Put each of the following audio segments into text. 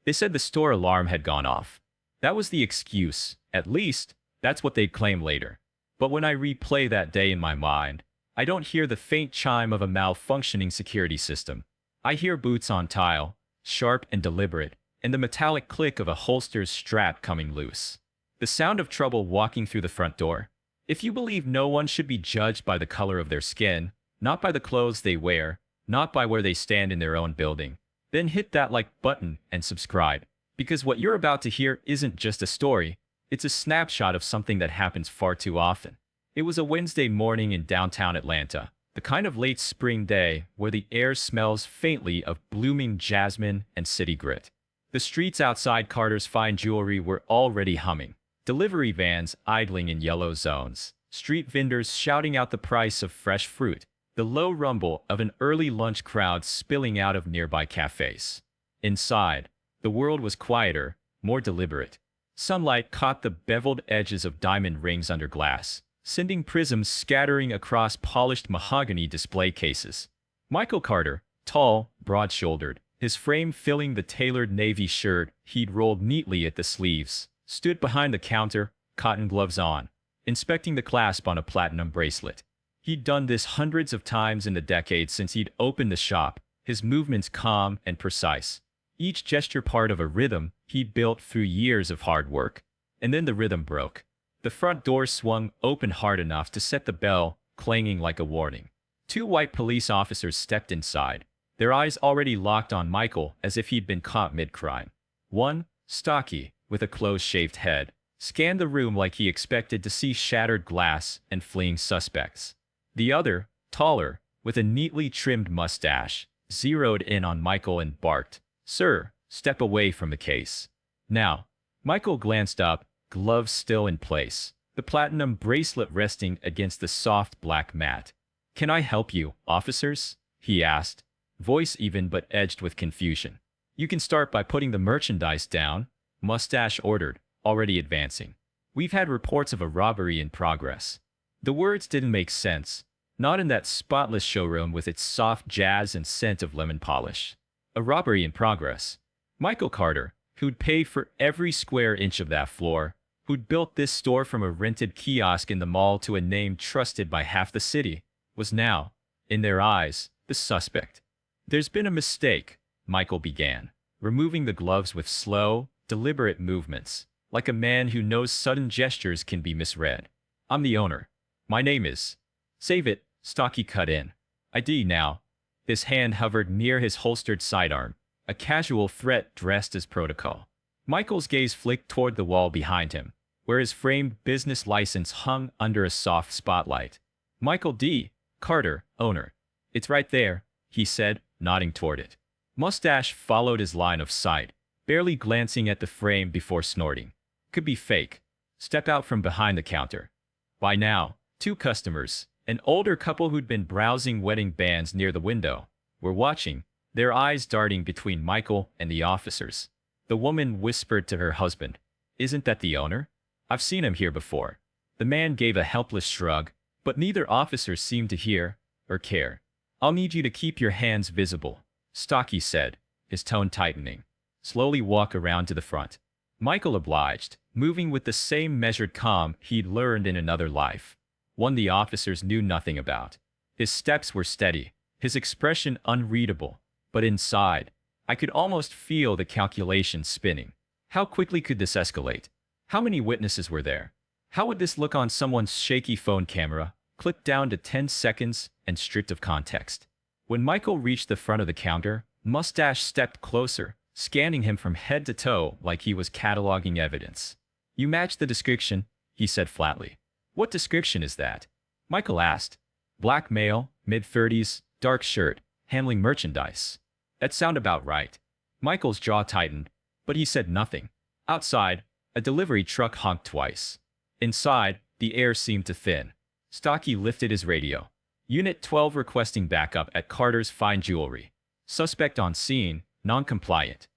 They said the store alarm had gone off. That was the excuse. At least, that's what they'd claim later. But when I replay that day in my mind, I don't hear the faint chime of a malfunctioning security system. I hear boots on tile, sharp and deliberate, and the metallic click of a holster's strap coming loose. The sound of trouble walking through the front door. If you believe no one should be judged by the color of their skin, not by the clothes they wear, not by where they stand in their own building, then hit that like button and subscribe. Because what you're about to hear isn't just a story, it's a snapshot of something that happens far too often. It was a Wednesday morning in downtown Atlanta, the kind of late spring day where the air smells faintly of blooming jasmine and city grit. The streets outside Carter's Fine Jewelry were already humming. Delivery vans idling in yellow zones, street vendors shouting out the price of fresh fruit, the low rumble of an early lunch crowd spilling out of nearby cafes. Inside, the world was quieter, more deliberate. Sunlight caught the beveled edges of diamond rings under glass, sending prisms scattering across polished mahogany display cases. Michael Carter, tall, broad-shouldered, his frame filling the tailored navy shirt he'd rolled neatly at the sleeves, stood behind the counter, cotton gloves on, inspecting the clasp on a platinum bracelet. He'd done this hundreds of times in the decades since he'd opened the shop, his movements calm and precise, each gesture part of a rhythm he'd built through years of hard work. And then the rhythm broke. The front door swung open hard enough to set the bell, clanging like a warning. Two white police officers stepped inside, their eyes already locked on Michael as if he'd been caught mid-crime. One, stocky, with a close-shaved head, scanned the room like he expected to see shattered glass and fleeing suspects. The other, taller, with a neatly trimmed mustache, zeroed in on Michael and barked, "Sir, step away from the case." Now, Michael glanced up, gloves still in place, the platinum bracelet resting against the soft black mat. "Can I help you, officers?" he asked, voice even but edged with confusion. "You can start by putting the merchandise down," Mustache ordered, already advancing. "We've had reports of a robbery in progress." The words didn't make sense, not in that spotless showroom with its soft jazz and scent of lemon polish. A robbery in progress. Michael Carter, who'd paid for every square inch of that floor, who'd built this store from a rented kiosk in the mall to a name trusted by half the city, was now, in their eyes, the suspect. "There's been a mistake," Michael began, removing the gloves with slow, deliberate movements, like a man who knows sudden gestures can be misread. "I'm the owner. My name is—" "Save it," Stocky cut in. "ID now." His hand hovered near his holstered sidearm, a casual threat dressed as protocol. Michael's gaze flicked toward the wall behind him, where his framed business license hung under a soft spotlight. "Michael D. Carter, owner." "It's right there," he said, nodding toward it. Mustache followed his line of sight, barely glancing at the frame before snorting. "Could be fake." Step out from behind the counter. By now, two customers, an older couple who'd been browsing wedding bands near the window, were watching, their eyes darting between Michael and the officers. The woman whispered to her husband, "Isn't that the owner? I've seen him here before." The man gave a helpless shrug, but neither officer seemed to hear or care. "I'll need you to keep your hands visible," Stocky said, his tone tightening. "Slowly walk around to the front." Michael obliged, moving with the same measured calm he'd learned in another life, one the officers knew nothing about. His steps were steady, his expression unreadable, but inside, I could almost feel the calculation spinning. How quickly could this escalate? How many witnesses were there? How would this look on someone's shaky phone camera, clipped down to 10 seconds and stripped of context? When Michael reached the front of the counter, Mustache stepped closer, scanning him from head to toe like he was cataloging evidence. "You match the description," he said flatly. "What description is that?" Michael asked. "Black male, mid-30s, dark shirt, handling merchandise." "That sound about right." Michael's jaw tightened, but he said nothing. Outside, a delivery truck honked twice. Inside, the air seemed to thin. Stocky lifted his radio. "Unit 12 requesting backup at Carter's Fine Jewelry. Suspect on scene, non-compliant."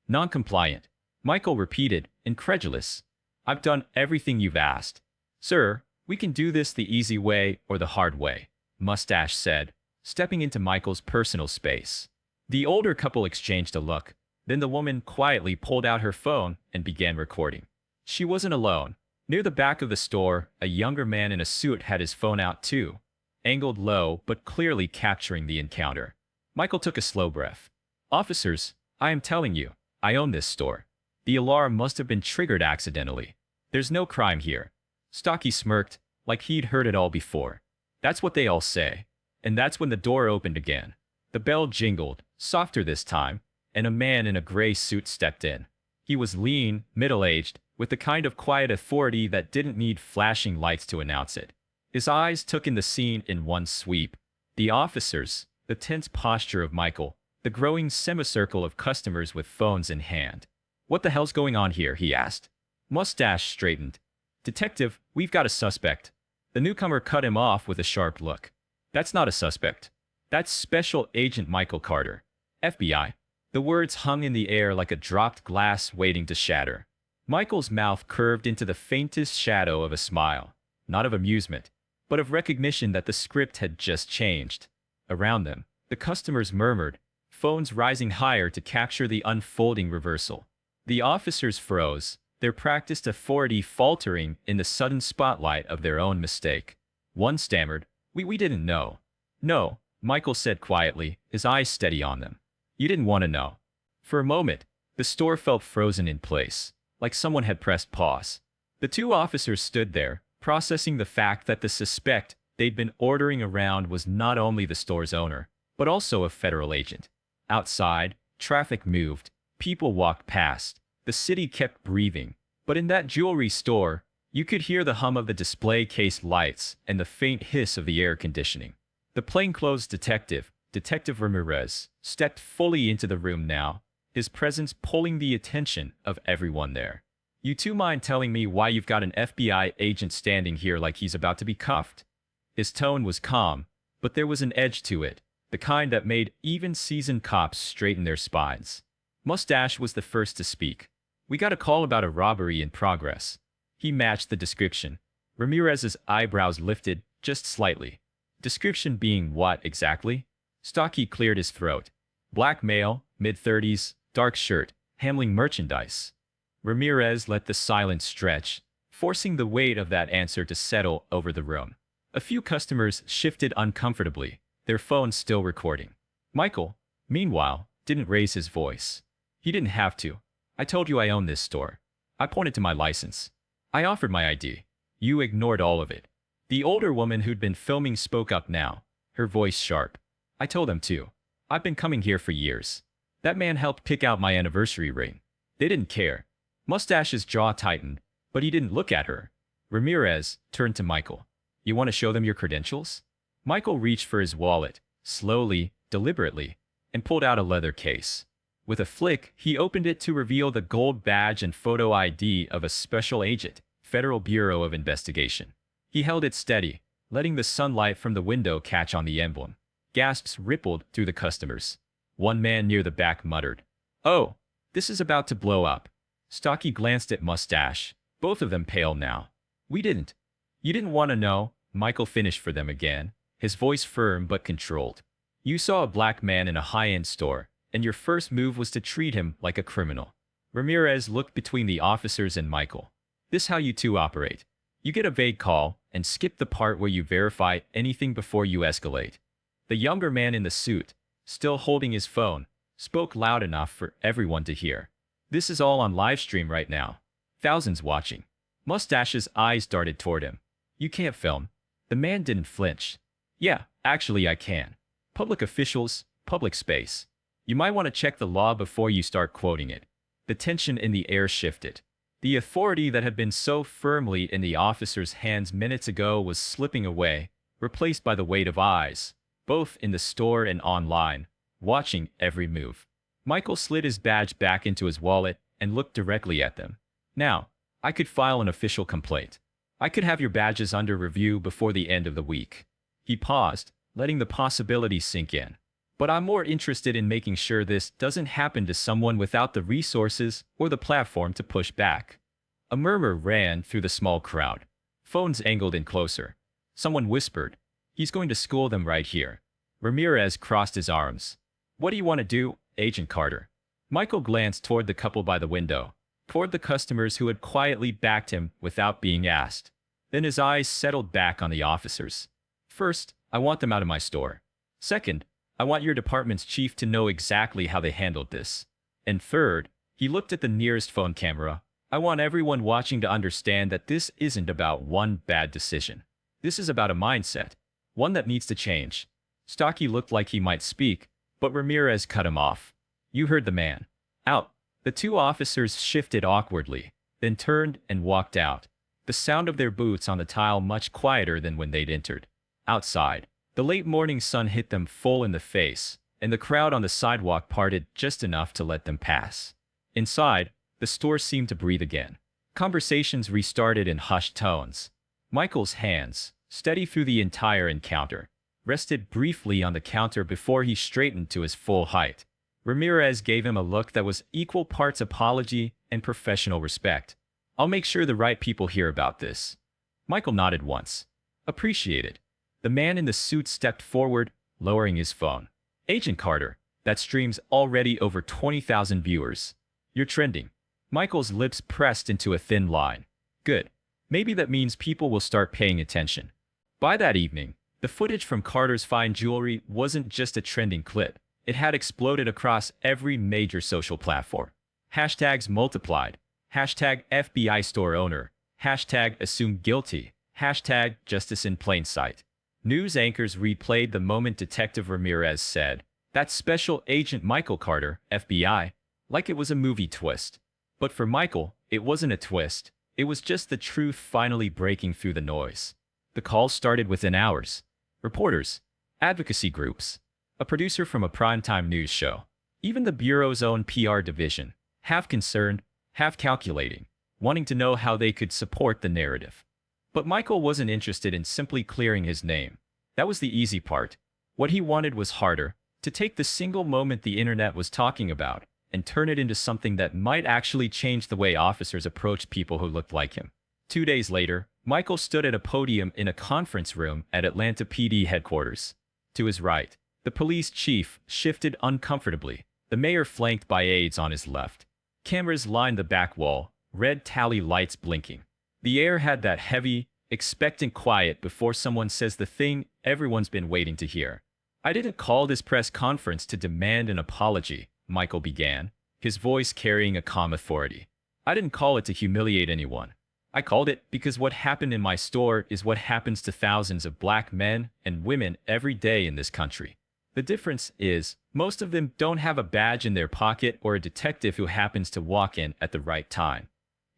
"Non-compliant," Michael repeated, incredulous. "I've done everything you've asked." "Sir, we can do this the easy way or the hard way," Mustache said, stepping into Michael's personal space. The older couple exchanged a look, Then the woman quietly pulled out her phone and began recording. She wasn't alone. Near the back of the store, a younger man in a suit had his phone out too, angled low but clearly capturing the encounter. Michael took a slow breath. Officers, I am telling you, I own this store. The alarm must have been triggered accidentally. There's no crime here. Stocky smirked, like he'd heard it all before. That's what they all say. And that's when the door opened again. The bell jingled, softer this time, and a man in a gray suit stepped in. He was lean, middle-aged, with the kind of quiet authority that didn't need flashing lights to announce it. His eyes took in the scene in one sweep. The officers, the tense posture of Michael, the growing semicircle of customers with phones in hand. What the hell's going on here? He asked. Mustache straightened. Detective, we've got a suspect. The newcomer cut him off with a sharp look. That's not a suspect. That's Special Agent Michael Carter, FBI. The words hung in the air like a dropped glass waiting to shatter. Michael's mouth curved into the faintest shadow of a smile, not of amusement, but of recognition that the script had just changed. Around them, the customers murmured, phones rising higher to capture the unfolding reversal. The officers froze, their practiced authority faltering in the sudden spotlight of their own mistake. One stammered, We didn't know. No, Michael said quietly, his eyes steady on them. You didn't want to know. For a moment, the store felt frozen in place, like someone had pressed pause. The two officers stood there, processing the fact that the suspect they'd been ordering around was not only the store's owner, but also a federal agent. Outside, traffic moved, people walked past, the city kept breathing, but in that jewelry store, you could hear the hum of the display case lights and the faint hiss of the air conditioning. The plainclothes detective, Detective Ramirez, stepped fully into the room now, his presence pulling the attention of everyone there. You two mind telling me why you've got an FBI agent standing here like he's about to be cuffed? His tone was calm, but there was an edge to it, the kind that made even seasoned cops straighten their spines. Mustache was the first to speak. We got a call about a robbery in progress. He matched the description. Ramirez's eyebrows lifted just slightly. Description being what exactly? Stocky cleared his throat. Black male, mid-30s, dark shirt, handling merchandise. Ramirez let the silence stretch, forcing the weight of that answer to settle over the room. A few customers shifted uncomfortably, their phones still recording. Michael, meanwhile, didn't raise his voice. He didn't have to. I told you I own this store. I pointed to my license. I offered my ID. You ignored all of it. The older woman who'd been filming spoke up now, her voice sharp. I told them too. I've been coming here for years. That man helped pick out my anniversary ring. They didn't care. Mustache's jaw tightened, but he didn't look at her. Ramirez turned to Michael. You want to show them your credentials? Michael reached for his wallet, slowly, deliberately, and pulled out a leather case. With a flick, he opened it to reveal the gold badge and photo ID of a special agent, Federal Bureau of Investigation. He held it steady, letting the sunlight from the window catch on the emblem. Gasps rippled through the customers. One man near the back muttered, "Oh, this is about to blow up." Stocky glanced at Mustache, both of them pale now. "We didn't. You didn't want to know," Michael finished for them again, his voice firm but controlled. "You saw a black man in a high-end store, and your first move was to treat him like a criminal." Ramirez looked between the officers and Michael. "This how you two operate. You get a vague call, and skip the part where you verify anything before you escalate." The younger man in the suit, still holding his phone, spoke loud enough for everyone to hear. "This is all on live stream right now. Thousands watching." Mustache's eyes darted toward him. "You can't film." The man didn't flinch. "Yeah, actually I can. Public officials, public space. You might want to check the law before you start quoting it." The tension in the air shifted. The authority that had been so firmly in the officer's hands minutes ago was slipping away, replaced by the weight of eyes, both in the store and online, watching every move. Michael slid his badge back into his wallet and looked directly at them. "Now, I could file an official complaint. I could have your badges under review before the end of the week." He paused, letting the possibility sink in. "But I'm more interested in making sure this doesn't happen to someone without the resources or the platform to push back." A murmur ran through the small crowd. Phones angled in closer. Someone whispered, "He's going to school them right here." Ramirez crossed his arms. "What do you want to do, Agent Carter?" Michael glanced toward the couple by the window, toward the customers who had quietly backed him without being asked. Then his eyes settled back on the officers. First, I want them out of my store. Second, I want your department's chief to know exactly how they handled this. And third, he looked at the nearest phone camera. I want everyone watching to understand that this isn't about one bad decision. This is about a mindset, one that needs to change. Stocky looked like he might speak, but Ramirez cut him off. You heard the man. Out. The two officers shifted awkwardly, then turned and walked out, the sound of their boots on the tile much quieter than when they'd entered. Outside, the late morning sun hit them full in the face, and the crowd on the sidewalk parted just enough to let them pass. Inside, the store seemed to breathe again. Conversations restarted in hushed tones. Michael's hands, steady through the entire encounter, rested briefly on the counter before he straightened to his full height. Ramirez gave him a look that was equal parts apology and professional respect. I'll make sure the right people hear about this. Michael nodded once. Appreciated. The man in the suit stepped forward, lowering his phone. Agent Carter, that stream's already over 20,000 viewers. You're trending. Michael's lips pressed into a thin line. Good. Maybe that means people will start paying attention. By that evening, the footage from Carter's fine jewelry wasn't just a trending clip. It had exploded across every major social platform. Hashtags multiplied. Hashtag FBI store owner. Hashtag assume guilty. Hashtag justice in plain sight. News anchors replayed the moment Detective Ramirez said, "That's Special Agent Michael Carter, FBI," like it was a movie twist. But for Michael, it wasn't a twist. It was just the truth finally breaking through the noise. The calls started within hours. Reporters, advocacy groups, a producer from a primetime news show, even the Bureau's own PR division, half concerned, half calculating, wanting to know how they could support the narrative. But Michael wasn't interested in simply clearing his name. That was the easy part. What he wanted was harder, to take the single moment the internet was talking about and turn it into something that might actually change the way officers approached people who looked like him. 2 days later, Michael stood at a podium in a conference room at Atlanta PD headquarters. To his right, the police chief shifted uncomfortably, the mayor flanked by aides on his left. Cameras lined the back wall, red tally lights blinking. The air had that heavy, expectant quiet before someone says the thing everyone's been waiting to hear. I didn't call this press conference to demand an apology, Michael began, his voice carrying a calm authority. I didn't call it to humiliate anyone. I called it because what happened in my store is what happens to thousands of black men and women every day in this country. The difference is, most of them don't have a badge in their pocket or a detective who happens to walk in at the right time.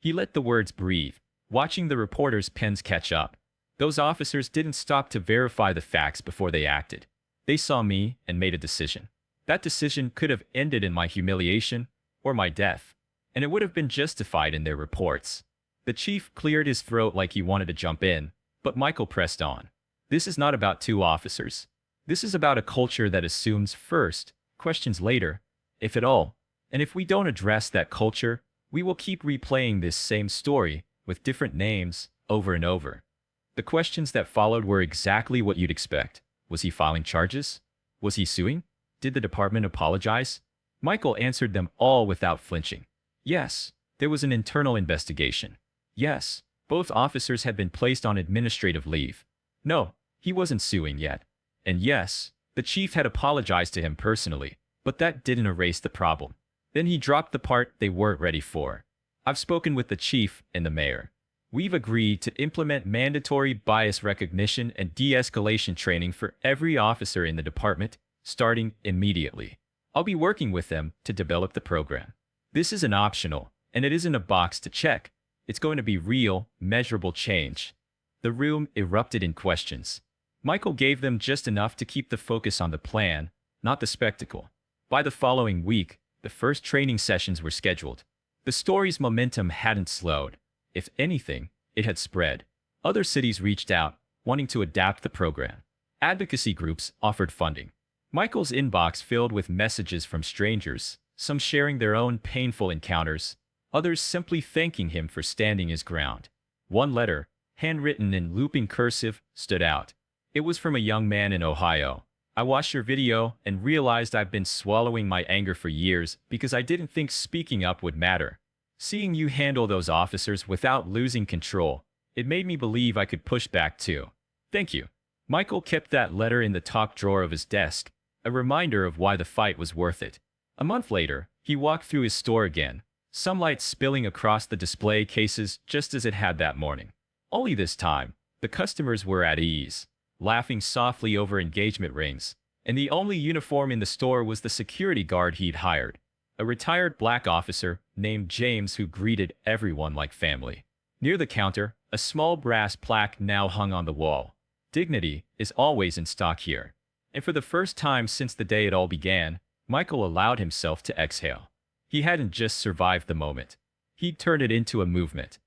He let the words breathe, watching the reporters' pens catch up. Those officers didn't stop to verify the facts before they acted. They saw me and made a decision. That decision could have ended in my humiliation or my death, and it would have been justified in their reports. The chief cleared his throat like he wanted to jump in, but Michael pressed on. This is not about two officers. This is about a culture that assumes first, questions later, if at all. And if we don't address that culture, we will keep replaying this same story with different names over and over. The questions that followed were exactly what you'd expect. Was he filing charges? Was he suing? Did the department apologize? Michael answered them all without flinching. Yes, there was an internal investigation. Yes, both officers had been placed on administrative leave. No, he wasn't suing yet. And yes, the chief had apologized to him personally, but that didn't erase the problem. Then he dropped the part they weren't ready for. I've spoken with the chief and the mayor. We've agreed to implement mandatory bias recognition and de-escalation training for every officer in the department, starting immediately. I'll be working with them to develop the program. This isn't optional, and it isn't a box to check. It's going to be real, measurable change. The room erupted in questions. Michael gave them just enough to keep the focus on the plan, not the spectacle. By the following week, the first training sessions were scheduled. The story's momentum hadn't slowed. If anything, it had spread. Other cities reached out, wanting to adapt the program. Advocacy groups offered funding. Michael's inbox filled with messages from strangers, some sharing their own painful encounters, others simply thanking him for standing his ground. One letter, handwritten in looping cursive, stood out. It was from a young man in Ohio. I watched your video and realized I've been swallowing my anger for years because I didn't think speaking up would matter. Seeing you handle those officers without losing control, it made me believe I could push back too. Thank you. Michael kept that letter in the top drawer of his desk, a reminder of why the fight was worth it. A month later, he walked through his store again, sunlight spilling across the display cases just as it had that morning. Only this time, the customers were at ease, laughing softly over engagement rings, and the only uniform in the store was the security guard he'd hired, a retired black officer named James who greeted everyone like family. Near the counter, a small brass plaque now hung on the wall. Dignity is always in stock here. And for the first time since the day it all began, Michael allowed himself to exhale. He hadn't just survived the moment. He'd turned it into a movement.